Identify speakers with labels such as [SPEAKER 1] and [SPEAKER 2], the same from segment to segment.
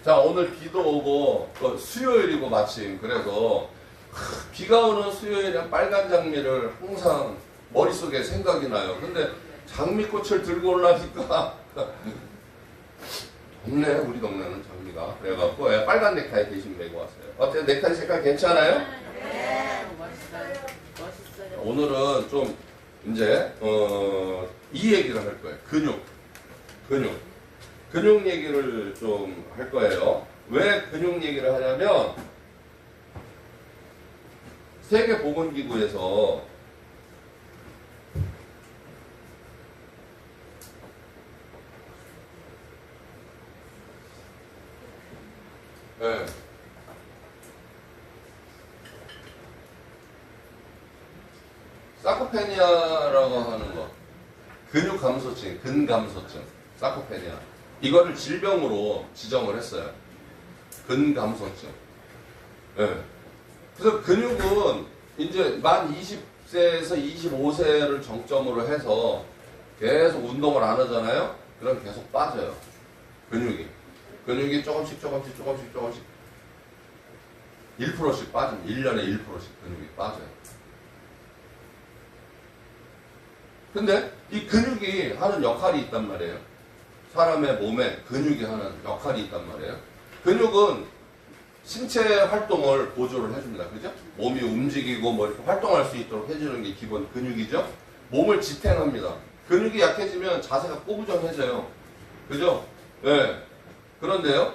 [SPEAKER 1] 자, 오늘 비도 오고 또 수요일이고 마침 그래서 비가 오는 수요일에 빨간 장미를 항상 머릿속에 생각이 나요. 근데 장미꽃을 들고 올라니까 없네, 우리 동네는 장미가. 그래갖고 빨간 넥타이 대신 메고 왔어요. 어때요? 넥타이 색깔 괜찮아요?
[SPEAKER 2] 네. 멋있어요. 멋있어요.
[SPEAKER 1] 오늘은 좀 이제 이 얘기를 할 거예요. 근육 얘기를 좀 할 거예요. 왜 근육 얘기를 하냐면 세계보건기구에서 네. 사코페니아라고 하는 거, 근육 감소증, 근감소증, 사코페니아. 이거를 질병으로 지정을 했어요. 근감소증. 네. 그래서 근육은 이제 만 20세에서 25세를 정점으로 해서 계속 운동을 안 하잖아요? 그럼 계속 빠져요. 근육이 조금씩 1%씩 빠집니다. 1년에 1%씩 근육이 빠져요. 근데 이 근육이 하는 역할이 있단 말이에요. 사람의 몸에 근육이 하는 역할이 있단 말이에요. 근육은 신체 활동을 보조를 해줍니다. 그죠? 몸이 움직이고 뭐 이렇게 활동할 수 있도록 해주는 게 기본 근육이죠? 몸을 지탱합니다. 근육이 약해지면 자세가 꼬부정해져요. 그죠? 네. 그런데요,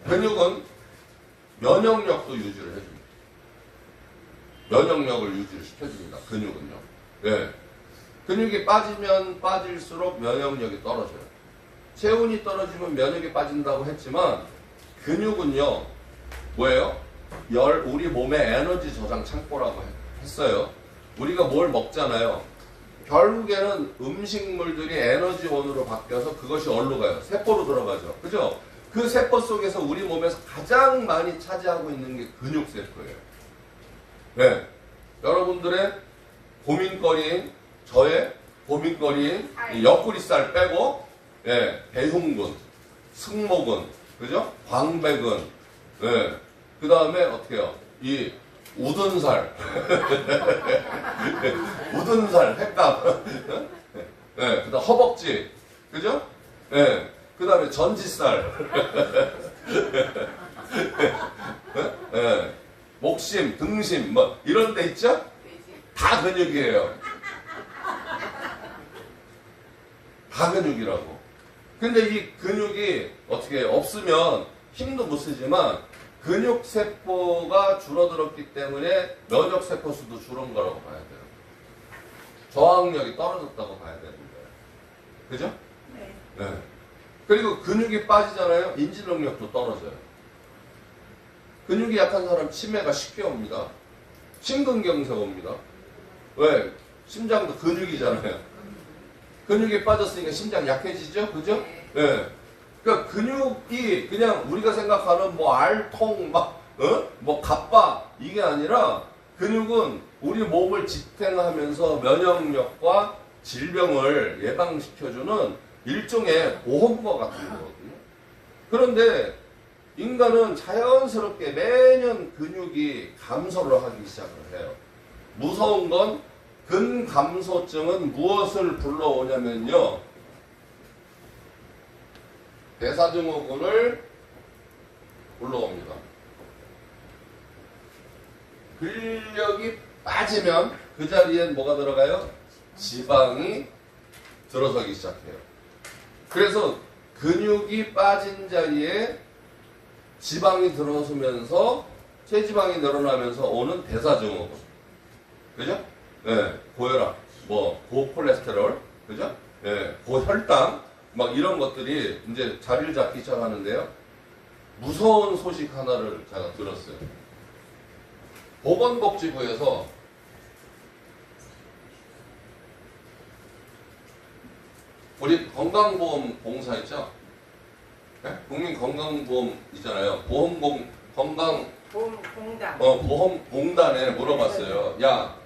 [SPEAKER 1] 근육은 면역력도 유지를 해줍니다. 면역력을 유지를 시켜줍니다. 근육은요. 네. 근육이 빠지면 빠질수록 면역력이 떨어져요. 체온이 떨어지면 면역이 빠진다고 했지만 근육은요, 뭐예요? 우리 몸의 에너지 저장 창고라고 했어요. 우리가 뭘 먹잖아요. 결국에는 음식물들이 에너지원으로 바뀌어서 그것이 어디로 가요? 세포로 들어가죠. 그죠? 그 세포 속에서 우리 몸에서 가장 많이 차지하고 있는 게 근육세포예요. 네. 여러분들의 고민거리인, 저의 고민거리인 옆구리살 빼고, 예, 배흉근, 승모근, 그죠? 광배근, 예. 그 다음에 어떻게 해요? 이 우둔살, 우둔살, 횟감, 예, 그 다음 허벅지, 그죠? 예, 그 다음에 전지살, 예, 목심, 등심, 뭐, 이런 데 있죠? 다 근육이에요. 다 근육이라고. 근데 이 근육이 어떻게 없으면 힘도 못 쓰지만 근육세포가 줄어들었기 때문에 면역세포 수도 줄은 거라고 봐야 돼요. 저항력이 떨어졌다고 봐야 되는 거예요. 그죠?
[SPEAKER 2] 네.
[SPEAKER 1] 네. 그리고 근육이 빠지잖아요. 인지능력도 떨어져요. 근육이 약한 사람 치매가 쉽게 옵니다. 심근경색 옵니다. 왜? 심장도 근육이잖아요. 근육이 빠졌으니까 심장 약해지죠? 그죠? 예. 네. 그러니까 근육이 그냥 우리가 생각하는 뭐 알통, 뭐 갑바, 이게 아니라 근육은 우리 몸을 지탱하면서 면역력과 질병을 예방시켜주는 일종의 보험과 같은 거거든요. 그런데 인간은 자연스럽게 매년 근육이 감소를 하기 시작을 해요. 무서운 건 근감소증은 무엇을 불러오냐면요, 대사증후군을 불러옵니다. 근력이 빠지면 그 자리엔 뭐가 들어가요? 지방이 들어서기 시작해요. 그래서 근육이 빠진 자리에 지방이 들어서면서 체지방이 늘어나면서 오는 대사증후군. 그죠? 네, 고혈압, 뭐 고콜레스테롤, 그죠? 네, 고혈당, 막 이런 것들이 이제 자리를 잡기 시작하는데요. 무서운 소식 하나를 제가 들었어요. 보건복지부에서 우리 건강보험 공사 있죠? 네? 국민건강보험 있잖아요. 보험공단에 물어봤어요. 야,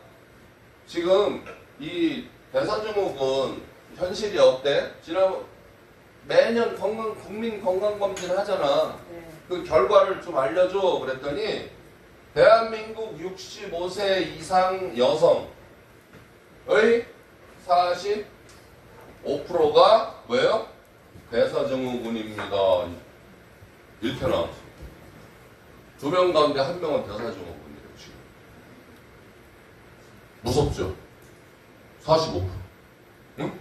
[SPEAKER 1] 지금 이 대사증후군 현실이 어때? 매년 국민 건강검진 하잖아.
[SPEAKER 2] 네.
[SPEAKER 1] 그 결과를 좀 알려줘. 그랬더니 대한민국 65세 이상 여성의 45%가 왜요? 대사증후군입니다. 이렇게 나왔어. 2명 가운데 1명은 대사증후군이에요. 지금. 무섭죠? 45%. 응?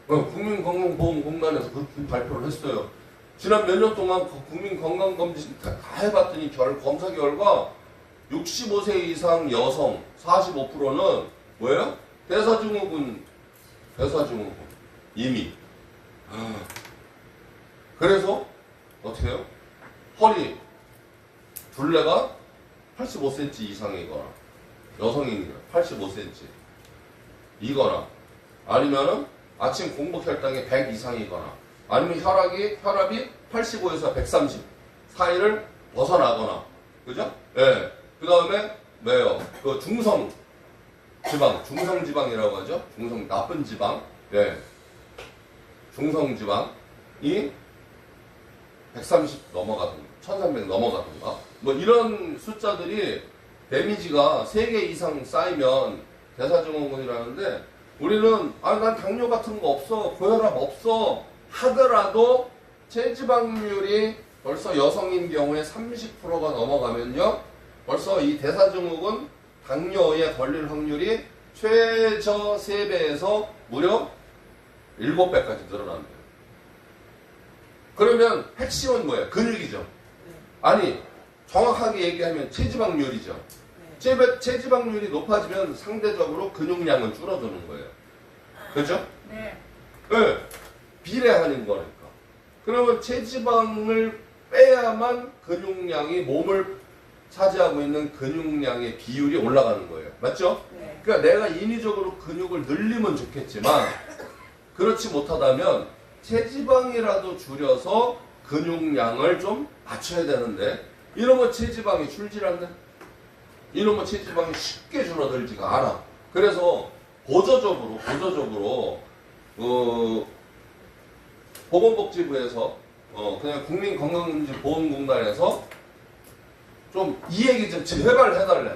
[SPEAKER 1] 국민건강보험공단에서 그렇게 발표를 했어요. 지난 몇 년 동안 국민건강검진 다 해봤더니 검사 결과 65세 이상 여성 45%는 뭐예요? 대사증후군 이미. 그래서 어떻게 해요? 허리 둘레가 85cm 이상이거나 여성이니까 85cm 이거나 아니면은 아침 공복 혈당이 100 이상이거나 아니면 혈압이 85에서 130 사이를 벗어나거나 그죠? 예. 그 다음에 뭐예요? 그 중성지방이라고 하죠? 나쁜 지방. 예. 중성지방이 130 넘어가든가 1300 넘어가든가 뭐 이런 숫자들이 데미지가 3개 이상 쌓이면 대사증후군이라는데 우리는 난 당뇨 같은 거 없어 고혈압 없어 하더라도 체지방률이 벌써 여성인 경우에 30%가 넘어가면요 벌써 이 대사증후군 당뇨에 걸릴 확률이 최저 3배에서 무려 7배까지 늘어난대요. 그러면 핵심은 뭐예요? 근육이죠. 아니 정확하게 얘기하면 체지방률이죠. 체지방률이 높아지면 상대적으로 근육량은 줄어드는 거예요. 그렇죠?
[SPEAKER 2] 네.
[SPEAKER 1] 네. 비례하는 거니까. 그러면 체지방을 빼야만 근육량이 몸을 차지하고 있는 근육량의 비율이 올라가는 거예요. 맞죠?
[SPEAKER 2] 네.
[SPEAKER 1] 그러니까 내가 인위적으로 근육을 늘리면 좋겠지만 그렇지 못하다면 체지방이라도 줄여서 근육량을 좀 맞춰야 되는데 이러면 체지방이 줄질 않네. 이러면 체지방이 쉽게 줄어들지가 않아. 그래서 보조적으로 보건복지부에서 그냥 국민건강보험공단에서 좀 이 얘기 좀 제발 해달래.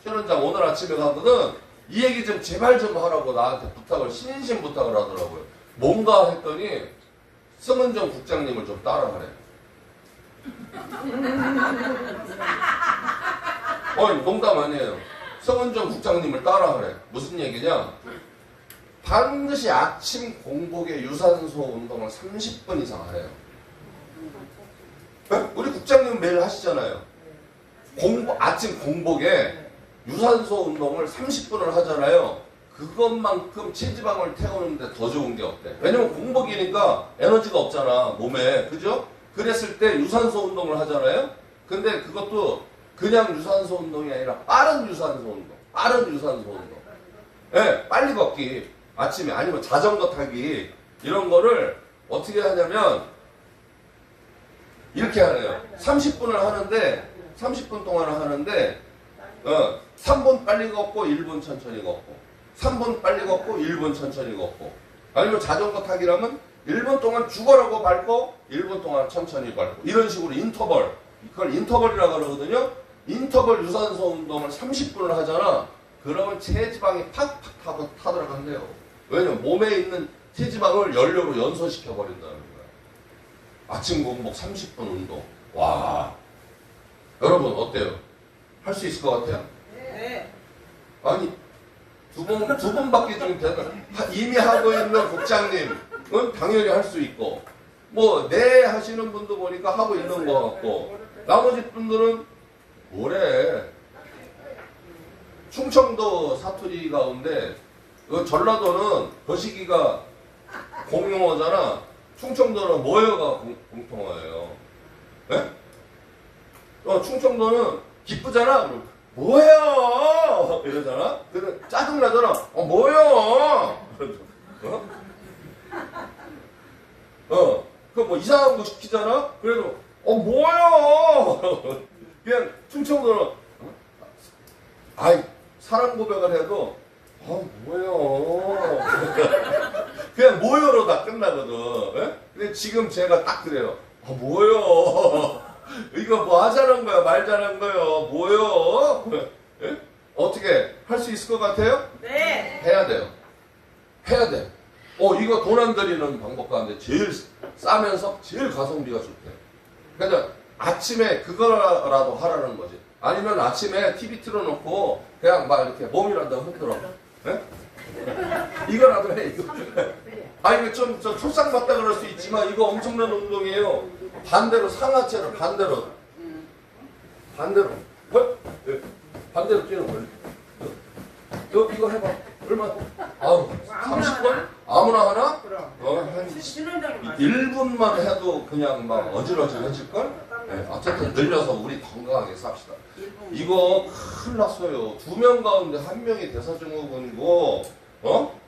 [SPEAKER 1] 실원장 오늘 아침에 가거든. 이 얘기 좀 제발 좀 하라고 나한테 신신 부탁을 하더라고요. 뭔가 했더니 성은정 국장님을 좀 따라하래. 농담 아니에요. 성은정 국장님을 따라하래. 무슨 얘기냐? 반드시 아침 공복에 유산소 운동을 30분 이상 해요. 우리 국장님 매일 하시잖아요. 아침 공복에 유산소 운동을 30분을 하잖아요. 그것만큼 체지방을 태우는데 더 좋은 게 없대. 왜냐면 공복이니까 에너지가 없잖아, 몸에. 그죠? 그랬을 때 유산소 운동을 하잖아요. 근데 그것도 그냥 유산소 운동이 아니라 빠른 유산소 운동. 예, 빨리 걷기. 아침에 아니면 자전거 타기. 이런 거를 어떻게 하냐면 이렇게 하네요. 30분 동안 하는데 3분 빨리 걷고 1분 천천히 걷고 3분 빨리 걷고 1분 천천히 걷고 아니면 자전거 타기라면 1분 동안 죽어라고 밟고 1분 동안 천천히 밟고 이런 식으로 인터벌 이걸 인터벌이라고 그러거든요. 인터벌 유산소 운동을 30분을 하잖아. 그러면 체지방이 팍팍 타들어간대요. 왜냐면 몸에 있는 체지방을 연료로 연소시켜 버린다는 거야. 아침 공복 30분 운동. 와, 여러분 어때요? 할 수 있을 것 같아요?
[SPEAKER 2] 네.
[SPEAKER 1] 아니 두 분밖에 지금 이미 하고 있는 국장님은 당연히 할 수 있고 뭐 네 하시는 분도 보니까 하고 있는 것 같고 나머지 분들은 뭐래? 충청도 사투리 가운데 전라도는 거시기가 공용어잖아. 충청도는 뭐여가 공통어예요. 네? 충청도는 기쁘잖아. 뭐예요? 이러잖아. 근데 짜증나잖아. 뭐예요? 그 뭐 이상한 거 시키잖아. 그래도 뭐예요? 그냥 충청도는 사랑 고백을 해도 뭐예요? 그냥 모여로 다 끝나거든. 예? 근데 지금 제가 딱 그래요. 뭐요? 이거 뭐 하자는 거야, 말자는 거요? 뭐요? 예? 어떻게 할 수 있을 것 같아요?
[SPEAKER 2] 네.
[SPEAKER 1] 해야 돼요. 해야 돼. 이거 돈 안 들이는 방법 가운데 제일 싸면서 제일 가성비가 좋대. 그러니까 아침에 그거라도 하라는 거지. 아니면 아침에 TV 틀어놓고 그냥 막 이렇게 몸이라도 흔들어. 예? 이거라도 해, 이거. 이거 좀 촉상받다 그럴 수 있지만 이거 엄청난 운동이에요. 반대로 상하체를 반대로. 반대로. 예. 반대로 뛰는 거예요. 이거 해봐. 얼마? 30분? 아무나 하나? 한
[SPEAKER 2] 신원장님
[SPEAKER 1] 1분만 해도 그냥 막 어질어질해질걸? 네, 어쨌든 늘려서 우리 건강하게 삽시다. 이거 큰일 났어요. 2명 가운데 1명이 대사증후군이고,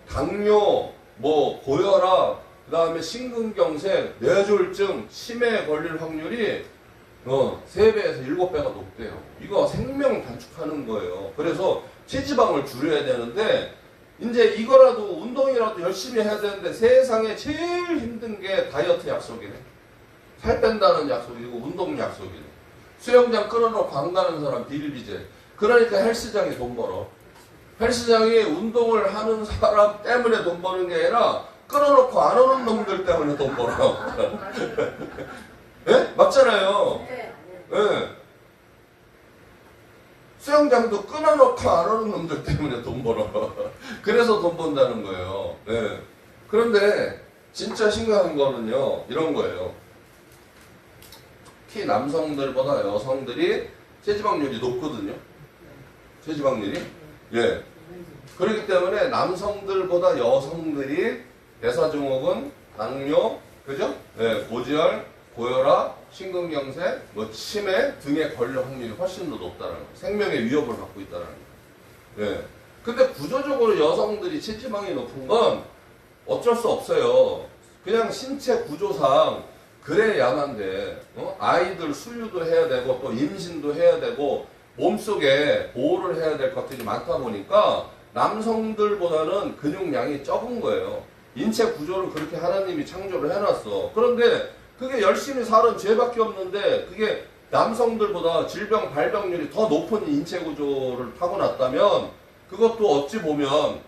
[SPEAKER 1] 당뇨, 고혈압, 그 다음에 심근경색, 뇌졸중, 치매에 걸릴 확률이 3배에서 7배가 높대요. 이거 생명 단축하는 거예요. 그래서 체지방을 줄여야 되는데, 이제 이거라도 운동이라도 열심히 해야 되는데 세상에 제일 힘든 게 다이어트 약속이네. 살 뺀다는 약속이고 운동 약속이네. 수영장 끊어놓고 안 가는 사람 비일비재. 그러니까 헬스장이 돈 벌어. 헬스장이 운동을 하는 사람 때문에 돈 버는 게 아니라 끊어놓고 안 오는 놈들 때문에 돈 벌어. 예? 맞잖아요. 예. 수영장도 끊어놓고 안 오는 놈들 때문에 돈 벌어. 그래서 돈 번다는 거예요. 네. 그런데 진짜 심각한 거는요, 이런 거예요. 특히 남성들보다 여성들이 체지방률이 높거든요. 체지방률이. 예. 그렇기 때문에 남성들보다 여성들이 대사증후군, 당뇨, 그죠? 예, 고지혈, 고혈압, 심근경색, 치매 등에 걸릴 확률이 훨씬 더 높다는 거예요. 생명의 위협을 받고 있다는 거예요. 예. 근데 구조적으로 여성들이 체지방이 높은 건 어쩔 수 없어요. 그냥 신체 구조상 그래야만 돼. 아이들 수유도 해야 되고 또 임신도 해야 되고 몸속에 보호를 해야 될 것들이 많다 보니까 남성들보다는 근육량이 적은 거예요. 인체 구조를 그렇게 하나님이 창조를 해놨어. 그런데 그게 열심히 사는 죄밖에 없는데 그게 남성들보다 질병 발병률이 더 높은 인체 구조를 타고났다면 그것도 어찌 보면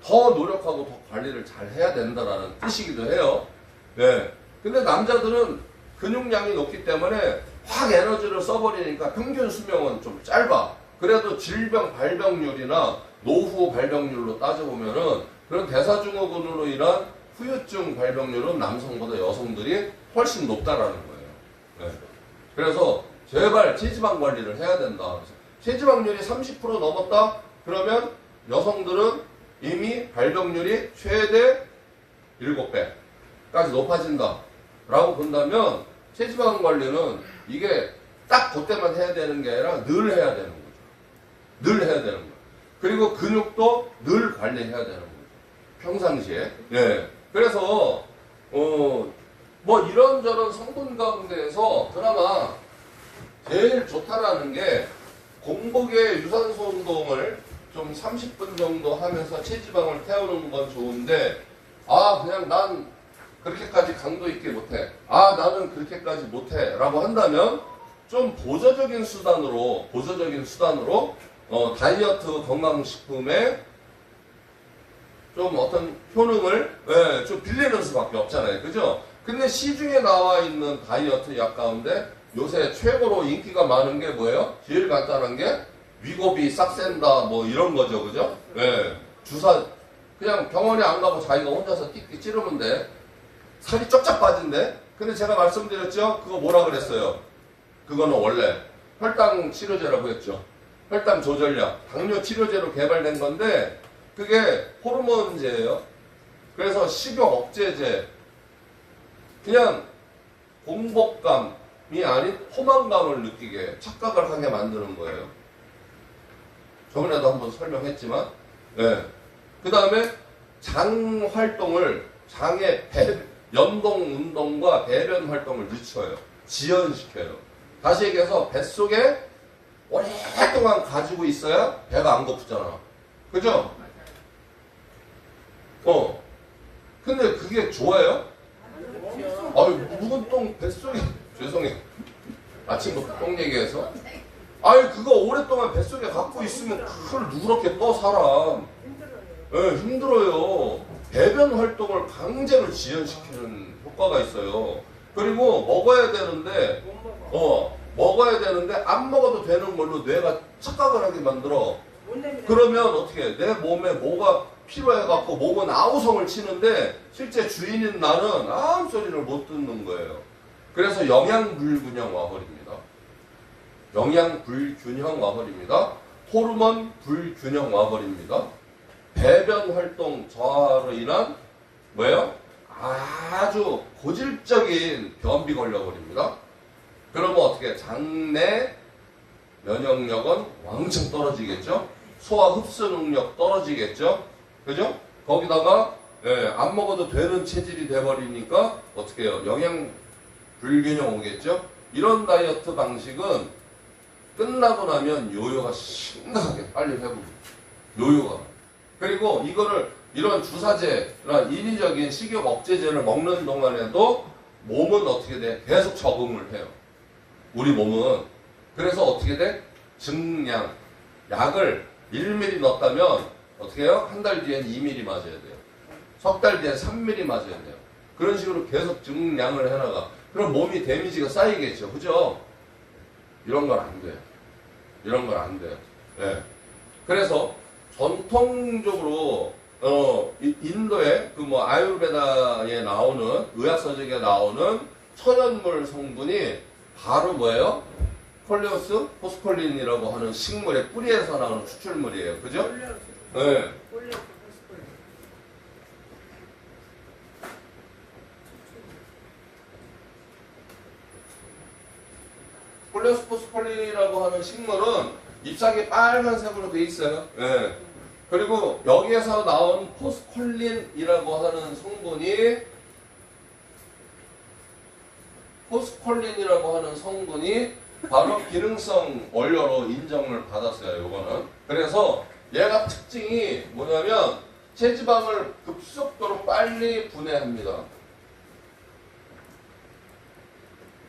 [SPEAKER 1] 더 노력하고 더 관리를 잘 해야 된다라는 뜻이기도 해요. 네. 근데 남자들은 근육량이 높기 때문에 확 에너지를 써버리니까 평균 수명은 좀 짧아. 그래도 질병 발병률이나 노후 발병률로 따져보면은 그런 대사증후군으로 인한 후유증 발병률은 남성보다 여성들이 훨씬 높다라는 거예요. 네. 그래서 제발 체지방 관리를 해야 된다. 그래서 체지방률이 30% 넘었다? 그러면 여성들은 이미 발병률이 최대 7배까지 높아진다. 라고 본다면 체지방 관리는 이게 딱 그때만 해야 되는 게 아니라 늘 해야 되는 거죠. 늘 해야 되는 거예요. 그리고 근육도 늘 관리해야 되는 거죠. 평상시에. 네. 그래서 이런저런 성분 가운데에서 그나마 제일 좋다라는 게 공복에 유산소 운동을 좀 30분 정도 하면서 체지방을 태우는 건 좋은데 그냥 난 그렇게까지 강도 있게 못해. 나는 그렇게까지 못해. 라고 한다면 좀 보조적인 수단으로 다이어트 건강식품에 좀 어떤 효능을 좀 빌리는 수밖에 없잖아요. 그죠? 근데 시중에 나와 있는 다이어트 약 가운데 요새 최고로 인기가 많은 게 뭐예요? 제일 간단한 게 위고비 싹센다 이런 거죠. 그죠? 주사 그냥 병원에 안 가고 자기가 혼자서 띡띡 찌르면 돼. 살이 쫙쫙 빠진대. 근데 제가 말씀드렸죠? 그거 뭐라 그랬어요? 그거는 원래 혈당 치료제라고 했죠. 혈당 조절약, 당뇨 치료제로 개발된 건데 그게 호르몬제예요. 그래서 식욕 억제제. 그냥 공복감이 아닌 포만감을 느끼게 착각을 하게 만드는 거예요. 저번에도 한번 설명했지만 그 다음에 장 활동을 장의 연동 운동과 배변 활동을 늦춰요. 지연시켜요. 다시 얘기해서 뱃속에 오랫동안 가지고 있어야 배가 안 고프잖아. 그죠? 근데 그게 좋아요?
[SPEAKER 2] 그렇죠.
[SPEAKER 1] 아유, 묵은 똥 뱃속에, 죄송해요. 아침부터 똥 얘기해서. 아유, 그거 오랫동안 뱃속에 갖고 있으면 그걸 누렇게 떠, 사람. 예, 힘들어요. 배변 활동을 강제로 지연시키는 효과가 있어요. 그리고 먹어야 되는데,
[SPEAKER 2] 못 먹어.
[SPEAKER 1] 먹어야 되는데 안 먹어도 되는 걸로 뇌가 착각을 하게 만들어.
[SPEAKER 2] 못 내밀어.
[SPEAKER 1] 그러면 어떻게 내 몸에 뭐가 필요해갖고 몸은 아우성을 치는데 실제 주인인 나는 아무 소리를 못 듣는 거예요. 그래서 영양 불균형 와버립니다. 영양 불균형 와버립니다. 호르몬 불균형 와버립니다. 배변 활동 저하로 인한 뭐예요? 아주 고질적인 변비 걸려버립니다. 그러면 어떻게 장내 면역력은 왕창 떨어지겠죠? 소화 흡수 능력 떨어지겠죠? 그죠? 거기다가 안 먹어도 되는 체질이 돼버리니까 어떻게 해요? 영양 불균형 오겠죠? 이런 다이어트 방식은 끝나고 나면 요요가 심각하게 빨리 회복돼요. 요요가. 그리고 이런 주사제나 인위적인 식욕 억제제를 먹는 동안에도 몸은 어떻게 돼? 계속 적응을 해요. 우리 몸은. 그래서 어떻게 돼? 증량. 약을 1ml 넣었다면 어떻게 해요? 한 달 뒤엔 2ml 맞아야 돼요. 석 달 뒤엔 3ml 맞아야 돼요. 그런 식으로 계속 증량을 해나가. 그럼 몸이 데미지가 쌓이겠죠. 그죠? 이런 건 안 돼요. 이런 건 안 돼요. 네. 그래서 전통적으로 인도의 그 뭐 아유르베다에 나오는 의학서적에 나오는 천연물 성분이 바로 뭐예요? 콜레오스 포스콜린이라고 하는 식물의 뿌리에서 나오는 추출물이에요. 그죠? 네. 콜레오스 포스콜린이라고 하는 식물은 잎사귀 빨간색으로 돼 있어요. 네. 그리고 여기에서 나온 포스콜린이라고 하는 성분이 바로 기능성 원료로 인정을 받았어요. 요거는. 그래서 얘가 특징이 뭐냐면 체지방을 급속도로 빨리 분해합니다.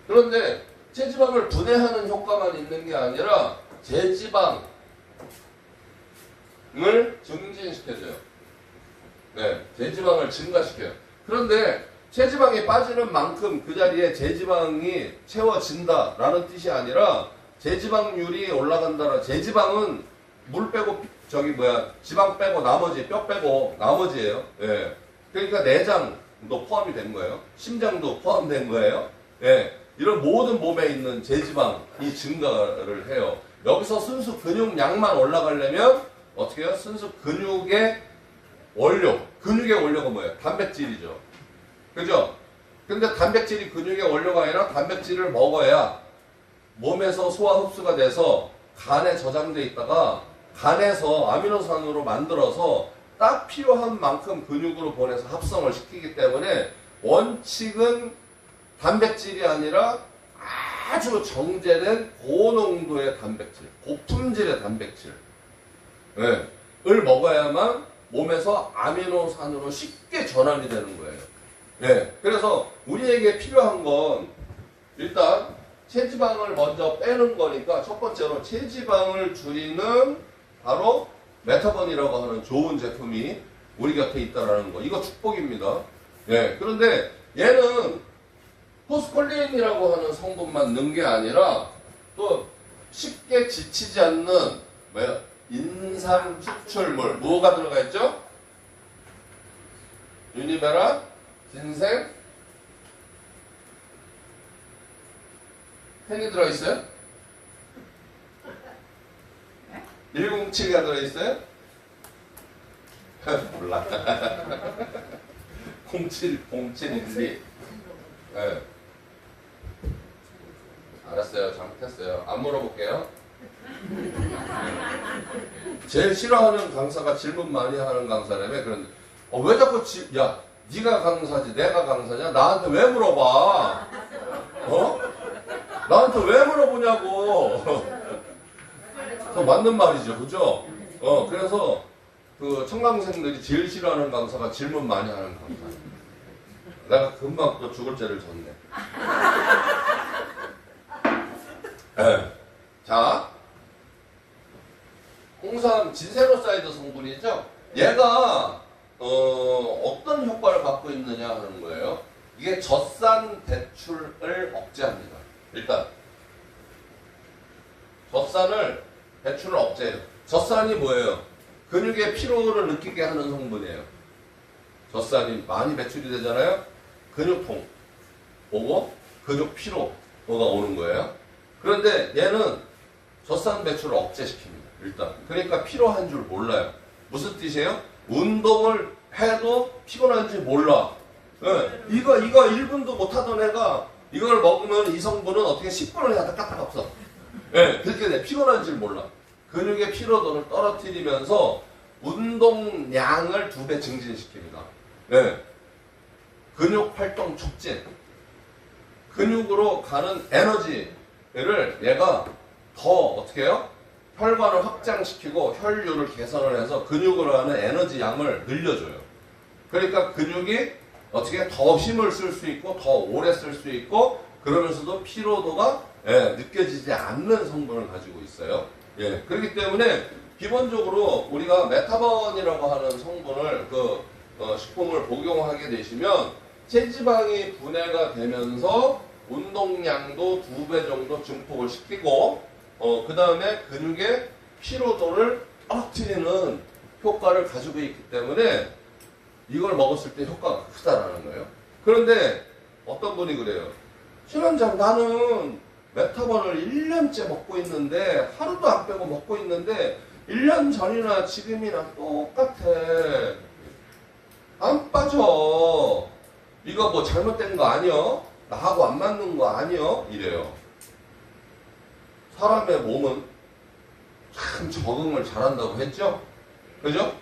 [SPEAKER 1] 그런데 체지방을 분해하는 효과만 있는 게 아니라 제지방을 증진시켜줘요. 네, 제지방을 증가시켜요. 그런데 체지방이 빠지는 만큼 그 자리에 제지방이 채워진다라는 뜻이 아니라 제지방률이 올라간다라. 제지방은 물 빼고 지방 빼고 나머지 뼈 빼고 나머지예요. 예. 그러니까 내장도 포함이 된 거예요. 심장도 포함된 거예요. 예. 이런 모든 몸에 있는 제지방이 증가를 해요. 여기서 순수 근육량만 올라가려면 어떻게 해요? 순수 근육의 원료가 뭐예요? 단백질이죠. 그죠? 근데 단백질이 근육의 원료가 아니라 단백질을 먹어야 몸에서 소화 흡수가 돼서 간에 저장돼 있다가 간에서 아미노산으로 만들어서 딱 필요한 만큼 근육으로 보내서 합성을 시키기 때문에 원칙은 단백질이 아니라 아주 정제된 고농도의 단백질, 고품질의 단백질 을 먹어야만 몸에서 아미노산으로 쉽게 전환이 되는 거예요. 네, 그래서 우리에게 필요한 건 일단 체지방을 먼저 빼는 거니까 첫 번째로 체지방을 줄이는 바로 메타본이라고 하는 좋은 제품이 우리 곁에 있다라는 거. 이거 축복입니다. 네, 그런데 얘는 포스콜린이라고 하는 성분만 넣은 게 아니라 또 쉽게 지치지 않는 뭐야? 인삼 추출물. 뭐가 들어가 있죠? 유니베라, 진생, 펜이 들어있어요? 107가 들어있어요? 몰라. 0712. 네. 알았어요. 잘못했어요. 안 물어볼게요. 제일 싫어하는 강사가 질문 많이 하는 강사라며. 그런데 왜 자꾸 야 네가 강사지 내가 강사냐? 나한테 왜 물어봐? 나한테 왜 물어보냐고. 맞는 말이죠. 그죠? 그래서 그 청강생들이 제일 싫어하는 강사가 질문 많이 하는 강사. 내가 금방 또 죽을 죄를 졌네. 네. 자, 홍삼 진세로사이드 성분이죠. 얘가 어떤 효과를 갖고 있느냐 하는 거예요. 이게 젖산 배출을 억제합니다. 일단 젖산을 배출을 억제해요. 젖산이 뭐예요? 근육의 피로를 느끼게 하는 성분이에요. 젖산이 많이 배출이 되잖아요. 근육통 오고 근육 피로가 오는 거예요. 그런데 얘는 젖산 배출을 억제시킵니다. 일단 그러니까 피로한 줄 몰라요. 무슨 뜻이에요? 운동을 해도 피곤한지 몰라. 네. 이거 1분도 못하던 애가 이걸 먹으면 이 성분은 어떻게 10분을 해야 까딱없어. 네. 그렇게 돼. 피곤한 줄 몰라. 근육의 피로도를 떨어뜨리면서 운동량을 2배 증진시킵니다. 네. 근육 활동 촉진. 근육으로 가는 에너지를 얘가 더 어떻게 해요? 혈관을 확장시키고 혈류를 개선을 해서 근육으로 하는 에너지 양을 늘려줘요. 그러니까 근육이 어떻게 더 힘을 쓸 수 있고 더 오래 쓸 수 있고 그러면서도 피로도가 느껴지지 않는 성분을 가지고 있어요. 예, 그렇기 때문에 기본적으로 우리가 메타본이라고 하는 성분을 식품을 복용하게 되시면 체지방이 분해가 되면서 운동량도 2배 정도 증폭을 시키고 그 다음에 근육의 피로도를 떨어뜨리는 효과를 가지고 있기 때문에 이걸 먹었을 때 효과가 크다라는 거예요. 그런데 어떤 분이 그래요. 신원장 나는 메타본을 1년째 먹고 있는데 하루도 안 빼고 먹고 있는데 1년 전이나 지금이나 똑같아. 안 빠져. 이거 뭐 잘못된 거 아니여? 나하고 안 맞는 거 아니여? 이래요. 사람의 몸은 참 적응을 잘한다고 했죠? 그죠?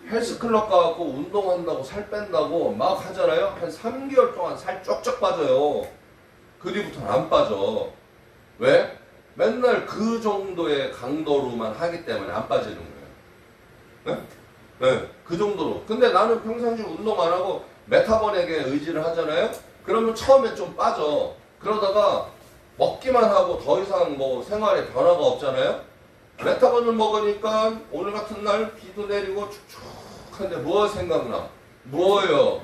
[SPEAKER 1] 헬스클럽 가고 운동한다고 살 뺀다고 막 하잖아요? 한 3개월 동안 살 쪽쪽 빠져요. 그 뒤부터는 안 빠져. 왜? 맨날 그 정도의 강도로만 하기 때문에 안 빠지는 거예요. 네? 네, 그 정도로. 근데 나는 평상시 운동 안 하고 메타본에게 의지를 하잖아요? 그러면 처음에 좀 빠져. 그러다가 먹기만 하고 더 이상 뭐 생활에 변화가 없잖아요? 메타본을 먹으니까 오늘 같은 날 비도 내리고 축축한데 뭐 생각나? 뭐예요?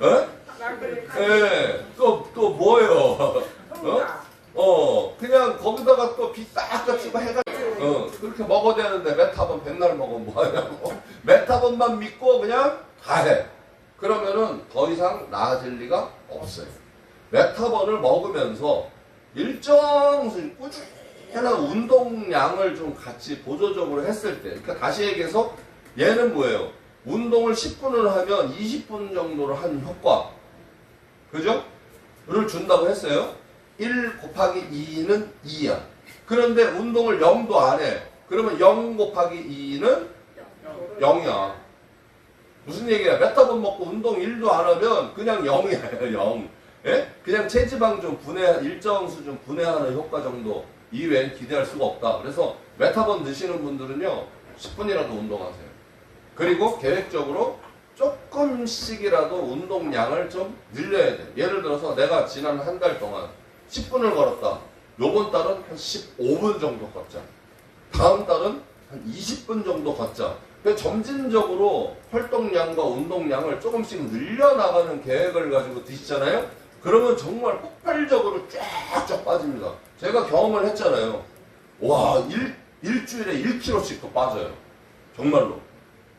[SPEAKER 1] 어? 네, 또 뭐예요? 그냥 거기다가 또 비 딱 갇히고 해가지고 그렇게 먹어야 되는데 메타본 백날 먹으면 뭐하냐고. 메타본만 믿고 그냥 다 해. 그러면은 더 이상 나아질 리가 없어요. 메타본을 먹으면서 일정 꾸준한 운동량을 좀 같이 보조적으로 했을 때, 그러니까 다시 얘기해서 얘는 뭐예요? 운동을 10분을 하면 20분 정도로 하는 효과, 그죠? 를 준다고 했어요. 1 곱하기 2는 2야. 그런데 운동을 0도 안 해. 그러면 0 곱하기 2는 0이야. 무슨 얘기야? 메타본 먹고 운동 1도 안 하면 그냥 0이야. 0. 예? 그냥 체지방 좀 일정 수준 분해하는 효과 정도 이외엔 기대할 수가 없다. 그래서 메타본 드시는 분들은요, 10분이라도 운동하세요. 그리고 계획적으로 조금씩이라도 운동량을 좀 늘려야 돼. 예를 들어서 내가 지난 한 달 동안 10분을 걸었다. 요번 달은 한 15분 정도 걷자. 다음 달은 한 20분 정도 걷자. 점진적으로 활동량과 운동량을 조금씩 늘려나가는 계획을 가지고 드시잖아요? 그러면 정말 폭발적으로 쫙쫙 빠집니다. 제가 경험을 했잖아요. 와, 일주일에 1kg씩 빠져요. 정말로.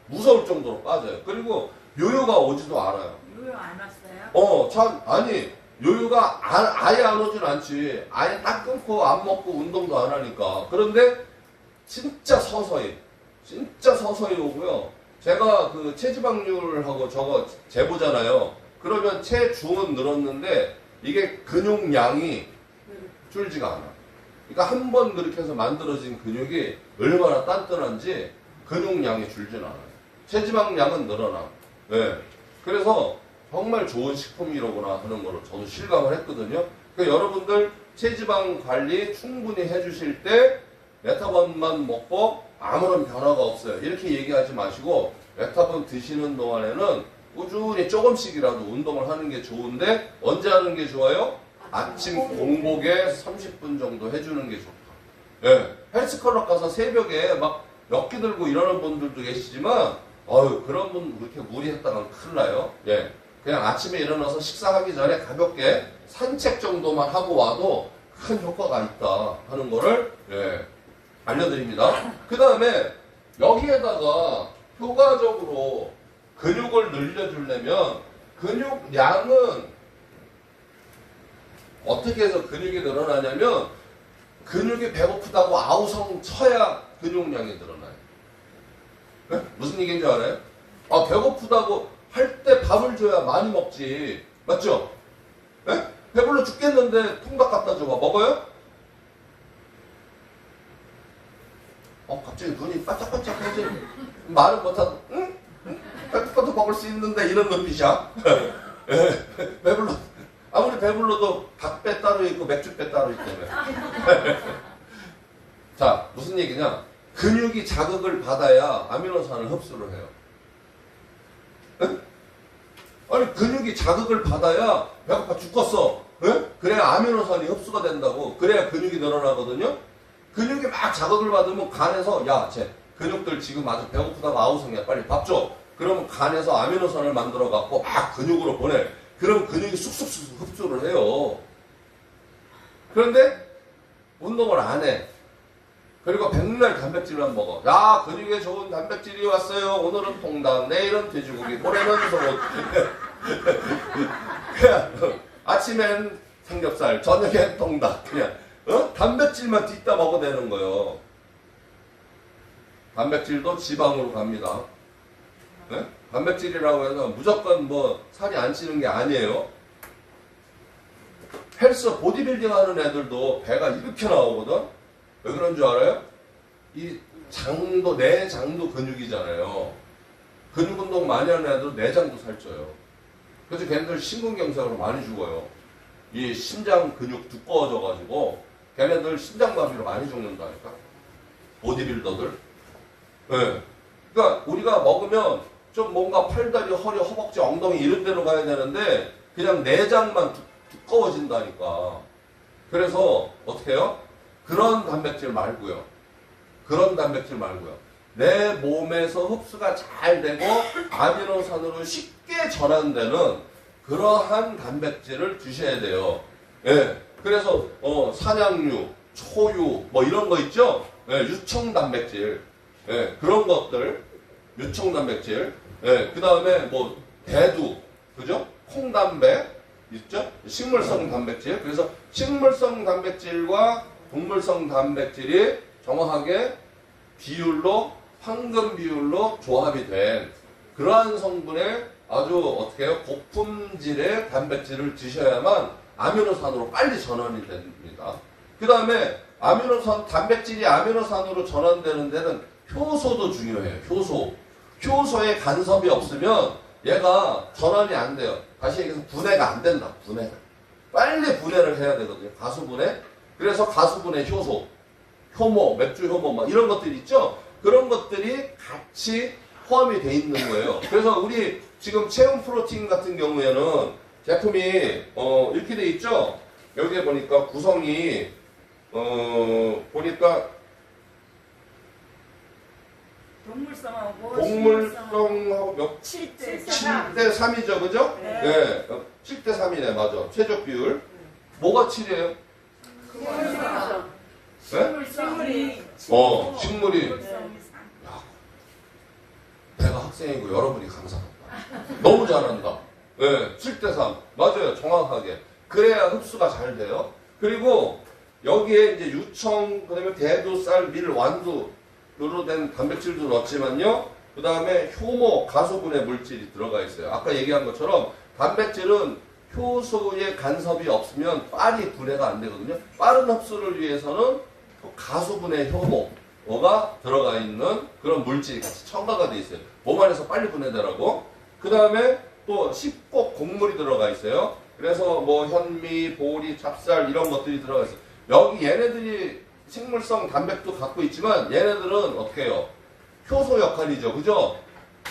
[SPEAKER 1] 무서울 정도로 빠져요. 그리고 요요가 오지도 않아요.
[SPEAKER 3] 요요 안 왔어요?
[SPEAKER 1] 아니, 요요가 아예 안 오진 않지. 아예 딱 끊고 안 먹고 운동도 안 하니까. 그런데 진짜 서서히 오고요. 제가 그 체지방률하고 저거 재보잖아요. 그러면 체중은 늘었는데 이게 근육량이 줄지가 않아. 그러니까 한 번 그렇게 해서 만들어진 근육이 얼마나 단단한지 근육량이 줄진 않아요. 체지방량은 늘어나. 네. 그래서 정말 좋은 식품이로구나 하는 거를 저도 실감을 했거든요. 그러니까 여러분들 체지방 관리 충분히 해주실 때 메타본만 먹고 아무런 변화가 없어요. 이렇게 얘기하지 마시고 메타본 드시는 동안에는 꾸준히 조금씩이라도 운동을 하는 게 좋은데 언제 하는 게 좋아요? 아침 공복에 30분 정도 해주는 게 좋다. 예, 헬스클럽 가서 새벽에 막 몇 개 들고 이러는 분들도 계시지만 그런 분 그렇게 무리했다가 큰일 나요. 예, 그냥 아침에 일어나서 식사하기 전에 가볍게 산책 정도만 하고 와도 큰 효과가 있다 하는 거를 알려드립니다. 그 다음에 여기에다가 효과적으로 근육을 늘려주려면 근육량은 어떻게 해서 근육이 늘어나냐면 근육이 배고프다고 아우성 쳐야 근육량이 늘어나요. 네? 무슨 얘기인지 알아요? 배고프다고 할 때 밥을 줘야 많이 먹지. 맞죠? 네? 배불러 죽겠는데 통닭 갖다 줘봐. 먹어요? 갑자기 눈이 반짝반짝해지. 말은 못하고 응? 배고파도 먹을 수 있는데 이런 눈빛이야. 배불러. 아무리 배불러도 닭배 따로 있고 맥주배 따로 있다며. 자, 무슨 얘기냐? 근육이 자극을 받아야 아미노산을 흡수를 해요. 에? 아니 근육이 자극을 받아야 배고파 죽겠어. 에? 그래야 아미노산이 흡수가 된다고. 그래야 근육이 늘어나거든요. 근육이 막 자극을 받으면 간에서 쟤 근육들 지금 아주 배고프다고 아우성이야. 빨리 밥 줘. 그러면 간에서 아미노산을 만들어 갖고 막 근육으로 보내. 그러면 근육이 쑥쑥쑥 흡수를 해요. 그런데 운동을 안 해. 그리고 백날 단백질만 먹어. 야, 근육에 좋은 단백질이 왔어요. 오늘은 통닭, 내일은 돼지고기, 모레는 소고기. 그냥 아침엔 삼겹살, 저녁엔 통닭. 그냥 단백질만 뒤따 먹어대는 거예요. 단백질도 지방으로 갑니다. 네? 단백질이라고 해서 무조건 뭐 살이 안 찌는 게 아니에요. 헬스 보디빌딩 하는 애들도 배가 이렇게 나오거든. 왜 그런 줄 알아요? 이 장도 내장도 근육이잖아요. 근육 운동 많이 하는 애들 내장도 살쪄요. 그래서 걔네들 심근경색으로 많이 죽어요. 이 심장 근육 두꺼워져가지고 걔네들 심장마비로 많이 죽는다니까. 보디빌더들. 네. 그러니까 우리가 먹으면 좀 뭔가 팔다리, 허리, 허벅지, 엉덩이 이런 데로 가야 되는데 그냥 내장만 두꺼워진다니까. 그래서 어떻게 해요? 그런 단백질 말고요. 그런 단백질 말고요. 내 몸에서 흡수가 잘 되고 아미노산으로 쉽게 전환되는 그러한 단백질을 드셔야 돼요. 예. 그래서 산양류, 초유 뭐 이런 거 있죠? 예, 유청 단백질. 예, 그런 것들 유청 단백질. 예, 그다음에 뭐 대두, 그죠? 콩담배 있죠? 식물성 단백질. 그래서 식물성 단백질과 동물성 단백질이 정확하게 비율로 황금 비율로 조합이 된 그러한 성분의 아주 어떻게 해요? 고품질의 단백질을 드셔야만 아미노산으로 빨리 전환이 됩니다. 그 다음에 아미노산 단백질이 아미노산으로 전환되는 데는 효소도 중요해요. 효소에 간섭이 없으면 얘가 전환이 안 돼요. 다시 얘기해서 분해가 안 된다. 분해가 빨리 분해를 해야 되거든요. 가수분해. 그래서 가수분해 효소, 효모, 맥주 효모 막 이런 것들이 있죠. 그런 것들이 같이 포함이 돼 있는 거예요. 그래서 우리 지금 체온 프로틴 같은 경우에는 제품이 이렇게 돼 있죠. 여기에 보니까 구성이 보니까 동물성하고 몇 7대 3이죠, 그죠? 네. 7대 3이네, 맞아. 최적 비율. 뭐가 7이에요? 네? 식물이. 야, 내가 학생이고 여러분이 강사한다. 너무 잘한다. 네, 7대 3. 맞아요, 정확하게. 그래야 흡수가 잘 돼요. 그리고 여기에 이제 유청, 그 다음에 대두, 쌀, 밀, 완두로 된 단백질도 넣었지만요. 그 다음에 효모, 가수분해 물질이 들어가 있어요. 아까 얘기한 것처럼 단백질은 효소의 간섭이 없으면 빨리 분해가 안 되거든요. 빠른 흡수를 위해서는 가수분해 효모가 들어가 있는 그런 물질이 같이 첨가가 돼 있어요. 몸 안에서 빨리 분해되라고. 그 다음에 또 식복 곡물이 들어가 있어요. 그래서 뭐 현미, 보리, 찹쌀 이런 것들이 들어가 있어요. 여기 얘네들이 식물성 단백도 갖고 있지만 얘네들은 어떻게 해요? 효소 역할이죠. 그죠?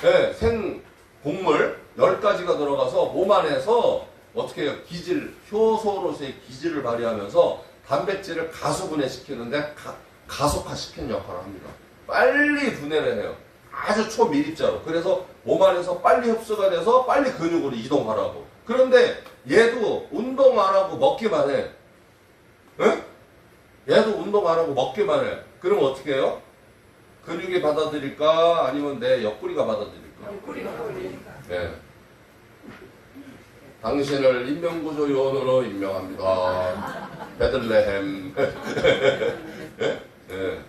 [SPEAKER 1] 예, 생곡물 10가지가 들어가서 몸 안에서 어떻게 해요? 기질, 효소로서의 기질을 발휘하면서 단백질을 가수분해시키는데 가속화시키는 역할을 합니다. 빨리 분해를 해요. 아주 초밀입자로. 그래서 몸 안에서 빨리 흡수가 돼서 빨리 근육으로 이동하라고. 그런데 얘도 운동 안 하고 먹기만 해. 응? 얘도 운동 안 하고 먹기만 해. 그럼 어떻게 해요? 근육이 받아들일까? 아니면 내 옆구리가 받아들일까? 네. 당신을 인명구조 요원으로 임명합니다. 베들레헴. 예? 예.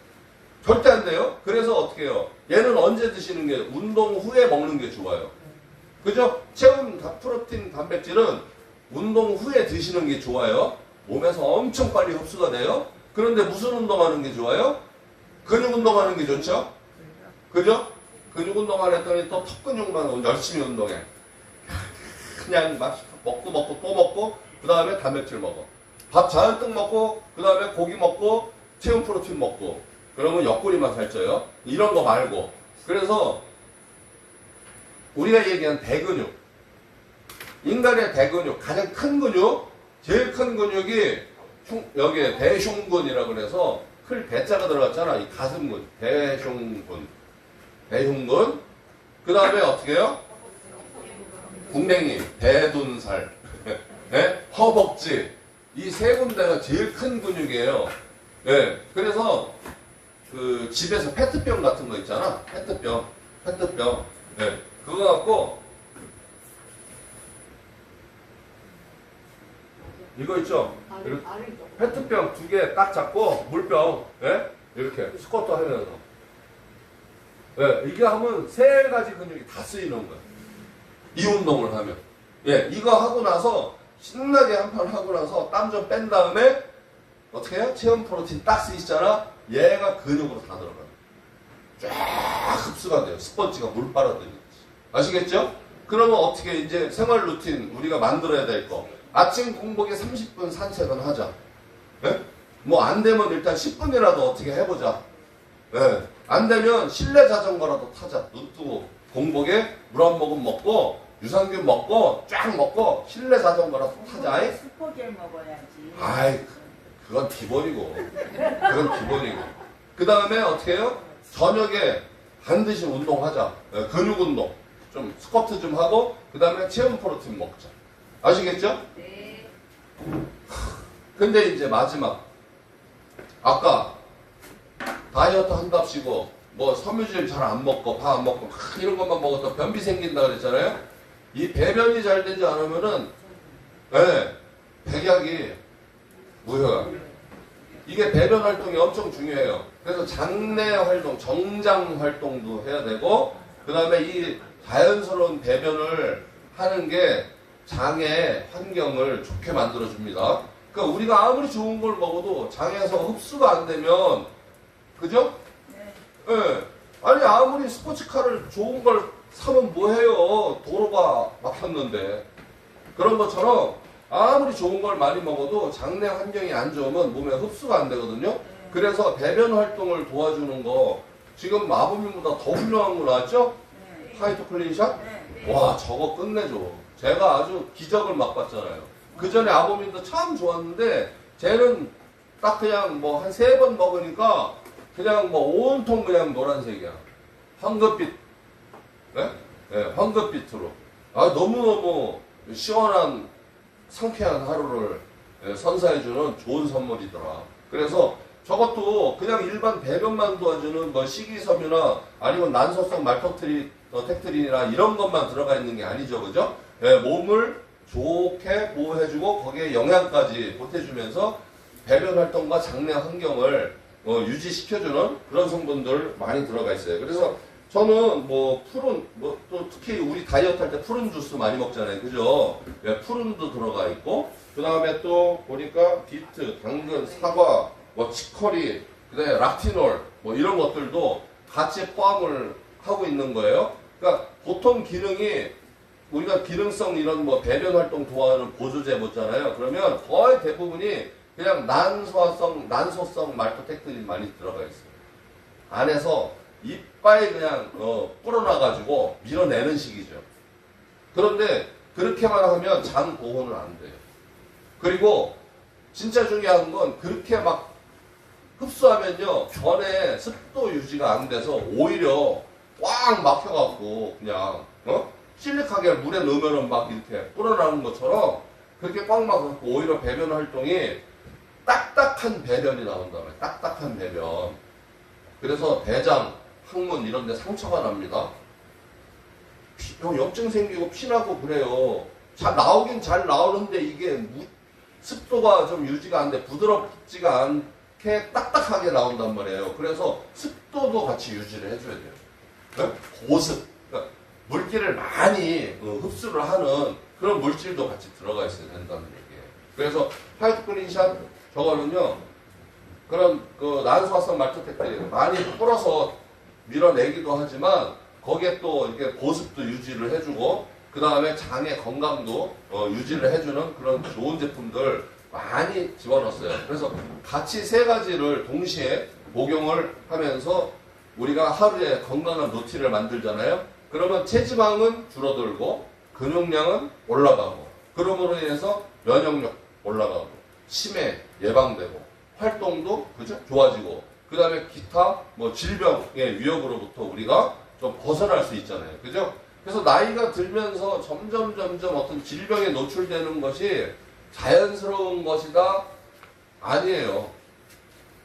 [SPEAKER 1] 절대 안 돼요. 그래서 어떻게 해요? 얘는 언제 드시는 게, 운동 후에 먹는 게 좋아요. 그죠? 체온 프로틴 단백질은 운동 후에 드시는 게 좋아요. 몸에서 엄청 빨리 흡수가 돼요. 그런데 무슨 운동하는 게 좋아요? 근육 운동하는 게 좋죠? 그죠? 근육 운동 안 했더니 또 턱 근육만 열심히 운동해. 그냥 막 먹고 또 먹고 그 다음에 단백질 먹어. 밥 잔뜩 먹고 그 다음에 고기 먹고 체온 프로틴 먹고 그러면 옆구리만 살쪄요. 이런 거 말고. 그래서 우리가 얘기한 대근육, 인간의 대근육, 가장 큰 근육, 제일 큰 근육이 여기에 대흉근이라고 그래서 클 대자가 들어갔잖아. 이 가슴근, 대흉근. 그 다음에 어떻게 해요? 궁뎅이, 대둔살, 네? 허벅지. 이 세 군데가 제일 큰 근육이에요. 네. 그래서 그 집에서 페트병 같은 거 있잖아. 페트병. 네. 그거 갖고 이거 있죠? 페트병 2개 딱 잡고 물병, 예? 이렇게 스쿼트 하면서, 예, 이게 하면 3가지 근육이 다 쓰이는 거야. 이 운동을 하면. 예, 이거 하고 나서 신나게 한 판 하고 나서 땀 좀 뺀 다음에 어떻게 해요? 체온 프로틴 딱 쓰이잖아. 얘가 근육으로 다 들어가요. 쫙 흡수가 돼요. 스펀지가 물 빨아들이듯이. 아시겠죠? 그러면 어떻게 이제 생활 루틴 우리가 만들어야 될 거. 아침 공복에 30분 산책은 하자. 예? 뭐 안 되면 일단 10분이라도 어떻게 해보자. 예. 안 되면 실내 자전거라도 타자. 눈 뜨고 공복에 물 한 모금 먹고 유산균 먹고 쫙 먹고 실내 자전거라도 타자.
[SPEAKER 3] 스포게 먹어야지.
[SPEAKER 1] 아이, 그건 기본이고. 그 다음에 어떻게 해요? 저녁에 반드시 운동하자. 예, 근육 운동. 좀 스쿼트 좀 하고 그 다음에 체온 프로틴 먹자. 아시겠죠?
[SPEAKER 3] 네.
[SPEAKER 1] 근데 이제 마지막. 아까 다이어트 한답시고 뭐 섬유질 잘 안 먹고 밥 안 먹고 이런 것만 먹어도 변비 생긴다 그랬잖아요. 이 배변이 잘 되지 않으면은 백약이 무효야. 이게 배변 활동이 엄청 중요해요. 그래서 장내 활동, 정장 활동도 해야 되고 그 다음에 이 자연스러운 배변을 하는 게 장의 환경을 좋게 만들어줍니다. 그러니까 우리가 아무리 좋은 걸 먹어도 장에서 흡수가 안 되면, 그죠?
[SPEAKER 3] 네.
[SPEAKER 1] 예. 아니, 아무리 스포츠카를 좋은 걸 사면 뭐해요? 도로가 막혔는데. 그런 것처럼 아무리 좋은 걸 많이 먹어도 장내 환경이 안 좋으면 몸에 흡수가 안 되거든요. 그래서 배변 활동을 도와주는 거, 지금 마법님보다 더 훌륭한 거 나왔죠?
[SPEAKER 3] 네.
[SPEAKER 1] 화이트 클린샷?
[SPEAKER 3] 네.
[SPEAKER 1] 와, 저거 끝내줘. 제가 아주 기적을 맛봤잖아요. 그 전에 아버님도 참 좋았는데, 쟤는 딱 그냥 뭐 한 3번 먹으니까 그냥 뭐 온통 그냥 노란색이야. 황급빛. 네? 네, 황급빛으로. 아, 너무너무 시원한, 상쾌한 하루를 선사해주는 좋은 선물이더라. 그래서 저것도 그냥 일반 배변만 도와주는 뭐 식이섬유나 아니면 난소성 말토텍트린이나 이런 것만 들어가 있는 게 아니죠. 그죠? 예, 몸을 좋게 보호해주고 거기에 영양까지 보태주면서 배변 활동과 장내 환경을 유지시켜주는 그런 성분들 많이 들어가 있어요. 그래서 저는 뭐 푸른, 뭐 또 특히 우리 다이어트 할 때 푸른 주스 많이 먹잖아요. 그죠? 예, 푸른도 들어가 있고, 그 다음에 또 보니까 비트, 당근, 사과, 뭐 치커리, 그 다음에 락티놀, 뭐 이런 것들도 같이 포함을 하고 있는 거예요. 그러니까 보통 기능이 우리가 기능성 이런 뭐 배변 활동 도와하는 보조제 먹잖아요. 그러면 거의 대부분이 그냥 난소성 말토텍틴이 많이 들어가 있어요. 안에서 이빨 그냥 불어나가지고 밀어내는 식이죠. 그런데 그렇게만 하면 장 보호는 안 돼요. 그리고 진짜 중요한 건 그렇게 막 흡수하면요 변에 습도 유지가 안 돼서 오히려 꽉 막혀갖고 그냥 실릭하게 물에 넣으면은 막 이렇게 불어나는 것처럼 그렇게 꽉 막혀갖고 오히려 배변 활동이 딱딱한 배변이 나온단 말이에요. 딱딱한 배변. 그래서 대장, 항문 이런 데 상처가 납니다. 염증 생기고 피나고 그래요. 잘 나오긴 잘 나오는데 이게 습도가 좀 유지가 안 돼. 부드럽지가 않게 딱딱하게 나온단 말이에요. 그래서 습도도 같이 유지를 해줘야 돼요. 네? 고습. 그러니까 물기를 많이 흡수를 하는 그런 물질도 같이 들어가 있어야 된다는 얘기예요. 그래서 화이트 클린샷 저거는요. 그런 난소화성 말토텍틴 많이 뿌려서 밀어내기도 하지만 거기에 또 이렇게 보습도 유지를 해주고 그 다음에 장의 건강도 유지를 해주는 그런 좋은 제품들 많이 집어넣었어요. 그래서 같이 세 가지를 동시에 복용을 하면서 우리가 하루에 건강한 루틴을 만들잖아요. 그러면 체지방은 줄어들고 근육량은 올라가고 그러므로 인해서 면역력 올라가고 치매 예방되고 활동도 그죠? 좋아지고 그 다음에 기타 질병의 위협으로부터 우리가 좀 벗어날 수 있잖아요. 그죠? 그래서 나이가 들면서 점점 어떤 질병에 노출되는 것이 자연스러운 것이다? 아니에요.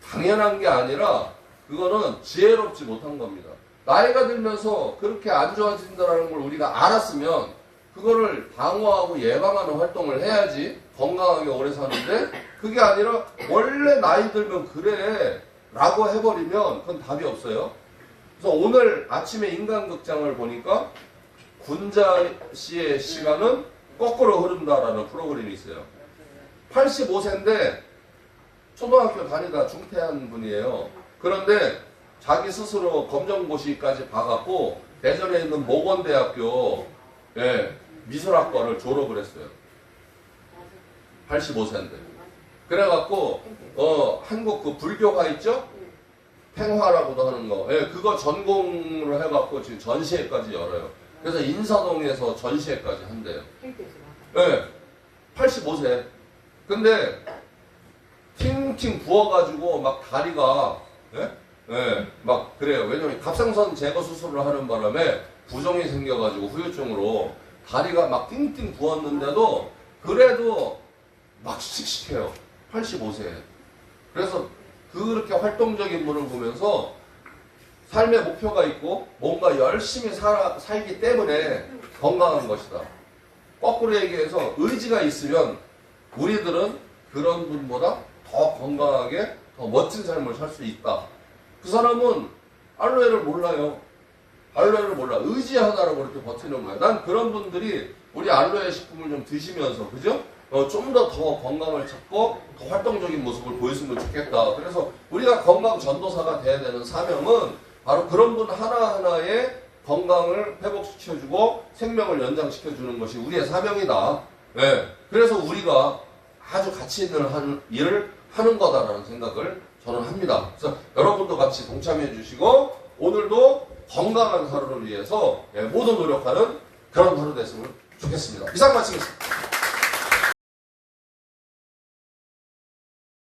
[SPEAKER 1] 당연한 게 아니라 그거는 지혜롭지 못한 겁니다. 나이가 들면서 그렇게 안 좋아진다는 걸 우리가 알았으면 그거를 방어하고 예방하는 활동을 해야지 건강하게 오래 사는데 그게 아니라 원래 나이 들면 그래 라고 해버리면 그건 답이 없어요. 그래서 오늘 아침에 인간극장을 보니까 군자 씨의 시간은 거꾸로 흐른다라는 프로그램이 있어요. 85세인데 초등학교 다니다 중퇴한 분이에요. 그런데 자기 스스로 검정고시까지 봐갖고 대전에 있는 모건대학교 미술학과를 졸업을 했어요. 85세인데. 그래갖고 한국 그 불교가 있죠? 팽화라고도 하는 거. 그거 전공으로 해갖고 지금 전시회까지 열어요. 그래서 인사동에서 전시회까지 한대요. 85세. 근데 팅팅 부어가지고 막 다리가 막 그래요. 왜냐면 갑상선 제거 수술을 하는 바람에 부종이 생겨가지고 후유증으로 다리가 막 띵띵 부었는데도 그래도 막 씩씩해요. 85세. 그래서 그렇게 활동적인 분을 보면서 삶의 목표가 있고 뭔가 열심히 살기 때문에 건강한 것이다. 거꾸로 얘기해서 의지가 있으면 우리들은 그런 분보다 더 건강하게 더 멋진 삶을 살 수 있다. 그 사람은 알로에를 몰라요. 알로에를 몰라. 의지 하나라고 이렇게 버티는 거야. 난 그런 분들이 우리 알로에 식품을 좀 드시면서 그죠? 좀 더 건강을 찾고 더 활동적인 모습을 보였으면 좋겠다. 그래서 우리가 건강 전도사가 돼야 되는 사명은 바로 그런 분 하나하나의 건강을 회복시켜주고 생명을 연장시켜주는 것이 우리의 사명이다. 그래서 우리가 아주 가치 있는 일을 하는 거다라는 생각을 저는 합니다. 그래서 여러분도 같이 동참해 주시고 오늘도 건강한 하루를 위해서 모두 노력하는 그런 하루 됐으면 좋겠습니다. 이상 마치겠습니다.